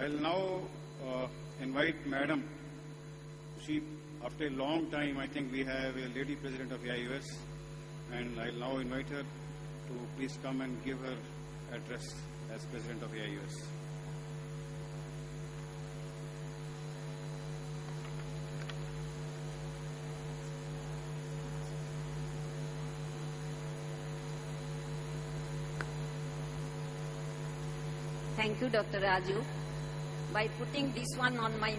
I'll now invite Madam. After a long time, I think we have a lady president of AIUS, and I'll now invite her to please come and give her address as president of AIUS. Thank you, Dr. Raju. By putting this one on my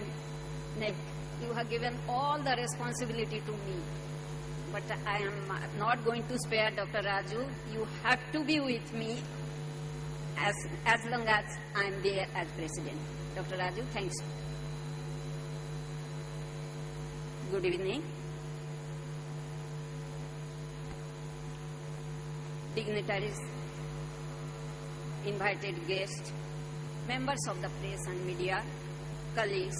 neck, you have given all the responsibility to me. But I am not going to spare Dr. Raju. You have to be with me as long as I am there as president. Dr. Raju, thanks. Good evening. Dignitaries, invited guests, members of the press and media, colleagues,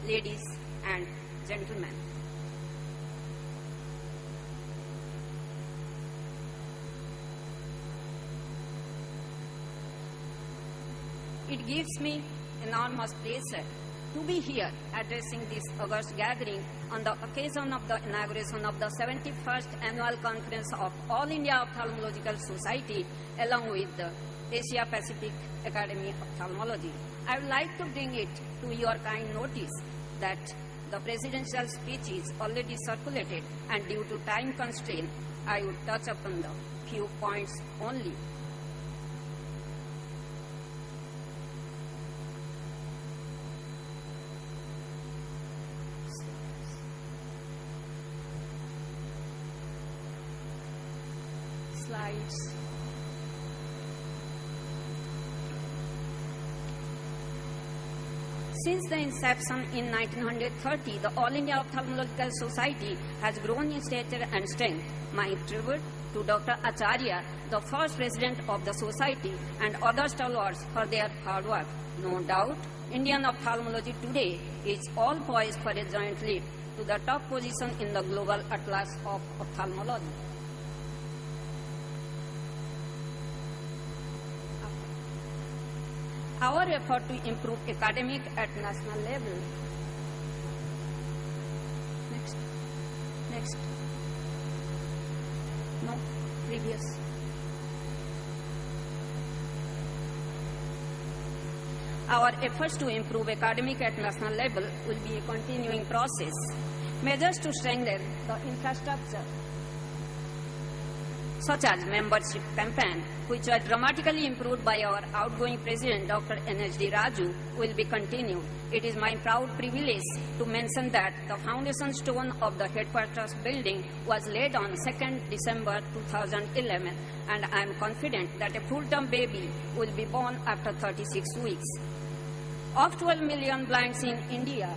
ladies and gentlemen. It gives me enormous pleasure to be here addressing this august gathering on the occasion of the inauguration of the 71st Annual Conference of All India Ophthalmological Society along with the Asia Pacific Academy of Ophthalmology. I would like to bring it to your kind notice that the presidential speech is already circulated, and due to time constraint, I would touch upon the few points only. Slides. Since the inception in 1930, the All India Ophthalmological Society has grown in stature and strength. My tribute to Dr. Acharya, the first president of the society, and other stalwarts for their hard work. No doubt, Indian ophthalmology today is all poised for a joint leap to the top position in the global atlas of ophthalmology. Our effort to improve academic at national level. Next. No, previous. Our efforts to improve academic at national level will be a continuing process. Measures to strengthen the infrastructure, such as membership campaign, which were dramatically improved by our outgoing president, Dr. N.H.D. Raju, will be continued. It is my proud privilege to mention that the foundation stone of the headquarters building was laid on 2nd December 2011, and I am confident that a full-term baby will be born after 36 weeks. Of 12 million blinds in India,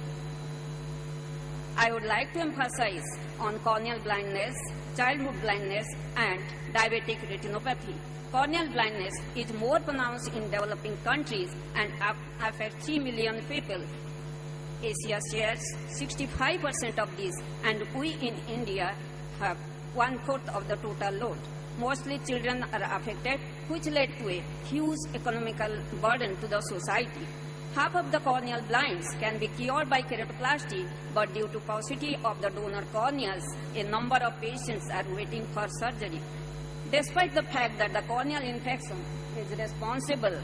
I would like to emphasize on corneal blindness, childhood blindness and diabetic retinopathy. Corneal blindness is more pronounced in developing countries and affects 3 million people. Asia shares 65% of this, and we in India have 1/4 of the total load. Mostly children are affected, which led to a huge economical burden to the society. Half of the corneal blinds can be cured by keratoplasty, but due to paucity of the donor corneas, a number of patients are waiting for surgery. Despite the fact that the corneal infection is responsible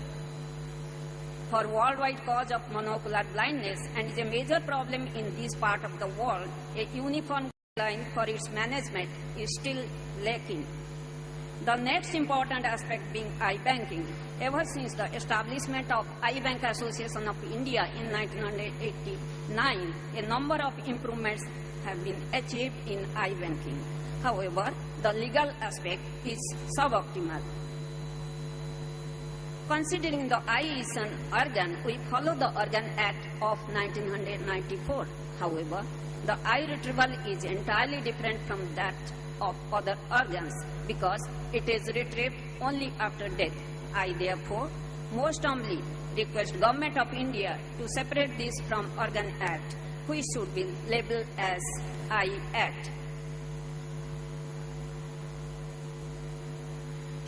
for worldwide cause of monocular blindness and is a major problem in this part of the world, a uniform guideline for its management is still lacking. The next important aspect being eye banking. Ever since the establishment of Eye Bank Association of India in 1989, a number of improvements have been achieved in eye banking. However, the legal aspect is suboptimal. Considering the eye is an organ, we follow the Organ Act of 1994. However, the eye retrieval is entirely different from that of other organs because it is retrieved only after death. I therefore most humbly request Government of India to separate this from Organ Act, which should be labeled as Eye Act.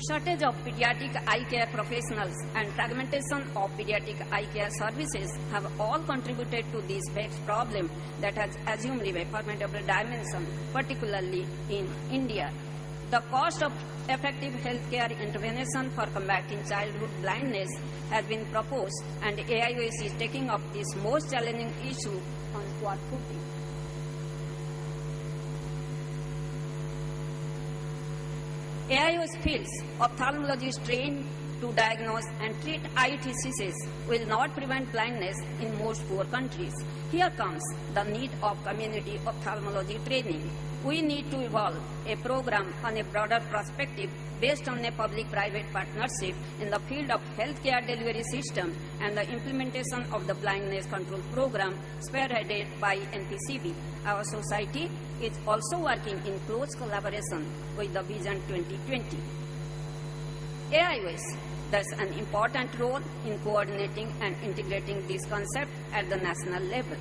shortage of pediatric eye care professionals and fragmentation of pediatric eye care services have all contributed to this vexed problem that has assumed a formidable dimension, particularly in India. The cost of effective healthcare intervention for combating childhood blindness has been proposed, and AIOS is taking up this most challenging issue on square footing. AIOS feels ophthalmologists trained to diagnose and treat eye diseases will not prevent blindness in most poor countries. Here comes the need of community ophthalmology training. We need to evolve a program on a broader perspective based on a public-private partnership in the field of healthcare delivery system and the implementation of the blindness control program spearheaded by NPCB. Our society is also working in close collaboration with the Vision 2020. AIOS does an important role in coordinating and integrating this concept at the national level.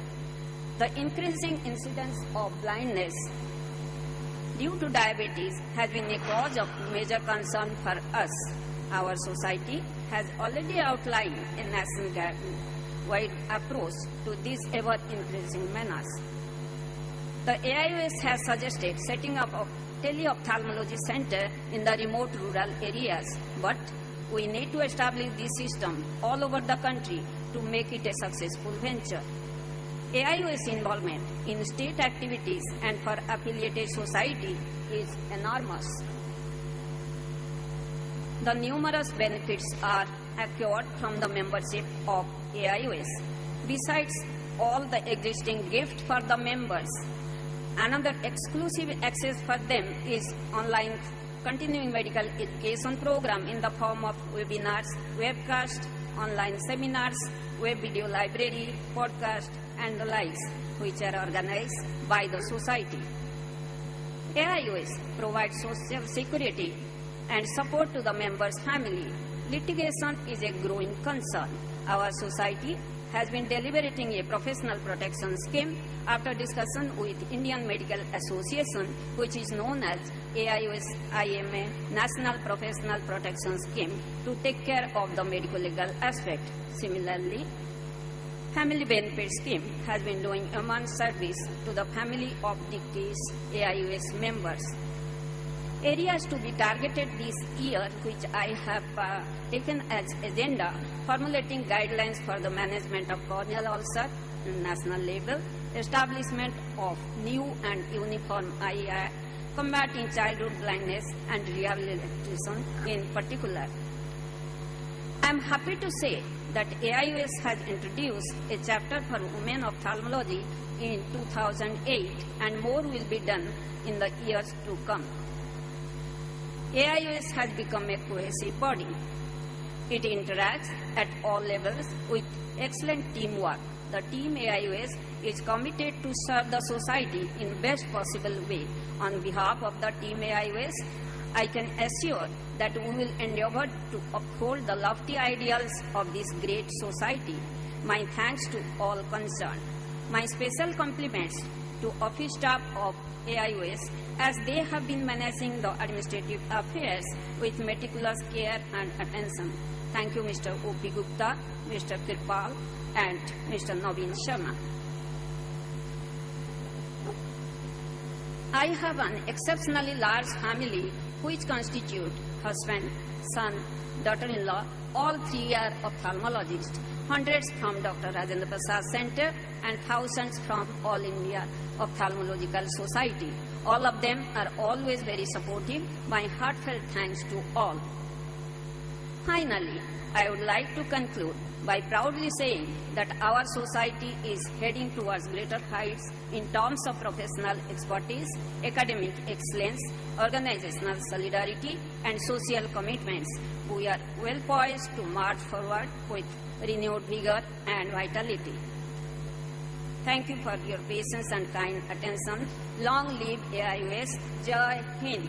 The increasing incidence of blindness due to diabetes has been a cause of major concern for us. Our society has already outlined a national-wide approach to this ever-increasing menace. The AIOS has suggested setting up a teleophthalmology center in the remote rural areas, but we need to establish this system all over the country to make it a successful venture. AIOS involvement in state activities and for affiliated society is enormous. The numerous benefits are acquired from the membership of AIOS. Besides all the existing gifts for the members, another exclusive access for them is online continuing medical education program in the form of webinars, webcasts, online seminars, web video library, podcast, and the likes, which are organized by the society. AIOS provides social security and support to the members' family. Litigation is a growing concern. Our society has been deliberating a professional protection scheme after discussion with Indian Medical Association, which is known as AIOS-IMA National Professional Protection Scheme, to take care of the medico-legal aspect. Similarly, Family Benefit Scheme has been doing immense service to the family of deceased AIOS members. Areas to be targeted this year, which I have taken as agenda, formulating guidelines for the management of corneal ulcer at national level, establishment of new and uniform eye, combating childhood blindness and rehabilitation in particular. I am happy to say that AIOS has introduced a chapter for women ophthalmology in 2008, and more will be done in the years to come. AIOS has become a cohesive body. It interacts at all levels with excellent teamwork. The team AIOS is committed to serve the society in best possible way. On behalf of the team AIOS, I can assure that we will endeavor to uphold the lofty ideals of this great society. My thanks to all concerned. My special compliments to office staff of AIOS, as they have been managing the administrative affairs with meticulous care and attention. Thank you, Mr. O.P. Gupta, Mr. Kirpal, and Mr. Naveen Sharma. I have an exceptionally large family which constitute husband, son, daughter-in-law. All three are ophthalmologists, hundreds from Dr. Rajendra Prasad Center and thousands from All India Ophthalmological Society. All of them are always very supportive. My heartfelt thanks to all. Finally, I would like to conclude by proudly saying that our society is heading towards greater heights in terms of professional expertise, academic excellence, organizational solidarity, and social commitments. We are well poised to march forward with renewed vigor and vitality. Thank you for your patience and kind attention. Long live AIOS. Jai Hind.